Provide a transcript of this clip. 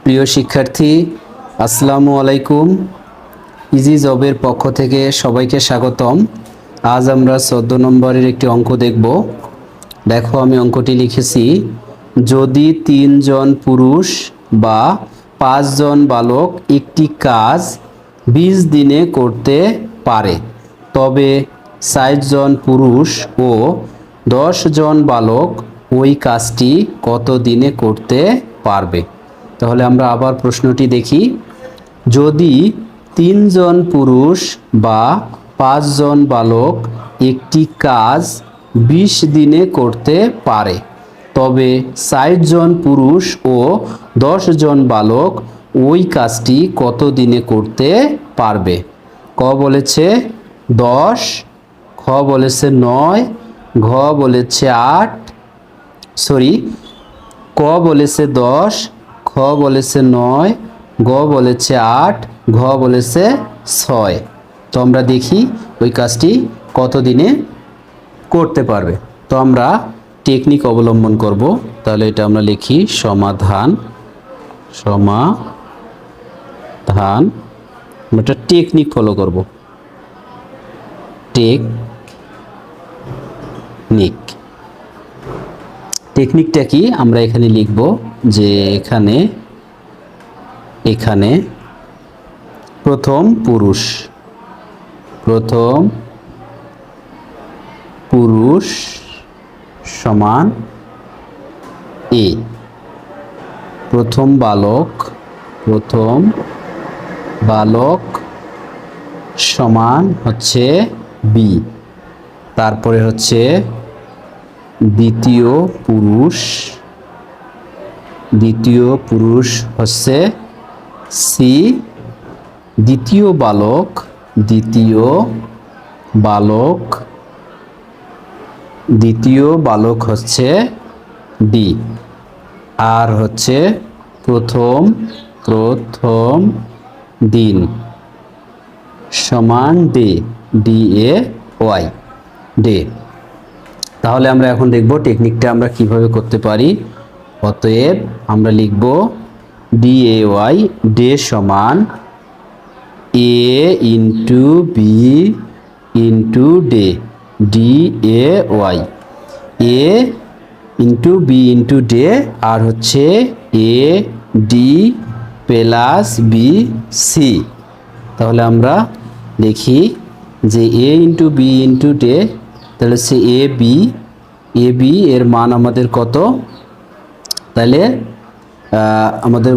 প্রিয় শিক্ষার্থী, আসসালামু আলাইকুম। ইজি জবের পক্ষ থেকে সবাইকে স্বাগতম। আজ আমরা 14 নম্বরের একটি অঙ্ক দেখব। দেখো, আমি অঙ্কটি লিখেছি, যদি 3 জন পুরুষ বা 5 জন বালক একটি কাজ 20 দিনে করতে পারে, তবে 60 জন পুরুষ ও 10 জন বালক ওই কাজটি কত দিনে করতে পারবে? তাহলে আমরা আবার প্রশ্নটি দেখি। যদি 3 জন পুরুষ বা 5 জন বালক একটি কাজ 20 দিনে করতে পারে, তবে 60 জন পুরুষ ও 10 জন বালক ওই কাজটি কত দিনে করতে পারবে? ক বলেছে 10, খ বলেছে 9, ঘ বলেছে 8, ক বলেছে 10, খ বলেছে 9, গ বলেছে 8, ঘ বলেছে 6। তো আমরা দেখি ওই কাজটি কত দিনে করতে পারবে। তো আমরা টেকনিক অবলম্বন করব। তাহলে এটা আমরা লিখি সমাধান। আমরা একটা টেকনিক ফলো করব। টেকনিকটা কি আমরা এখানে লিখব যে এখানে প্রথম পুরুষ সমান এ, প্রথম বালক সমান হচ্ছে বি, তারপরে হচ্ছে দ্বিতীয় পুরুষ হচ্ছে সি, দ্বিতীয় বালক হচ্ছে ডি, আর হচ্ছে প্রথম দিন সমান ডে, DAY, ডে। তাহলে আমরা এখন দেখব টেকনিকটা আমরা কিভাবে করতে পারি। অতএব আমরা লিখব DAY, ডে সমান A into B into D, DAY, A into B into D, আর হচ্ছে AD প্লাস BC। তাহলে আমরা লিখি যে A into B into D, তাহলে হচ্ছে AB এর মান আমাদের কত? তাহলে আমাদের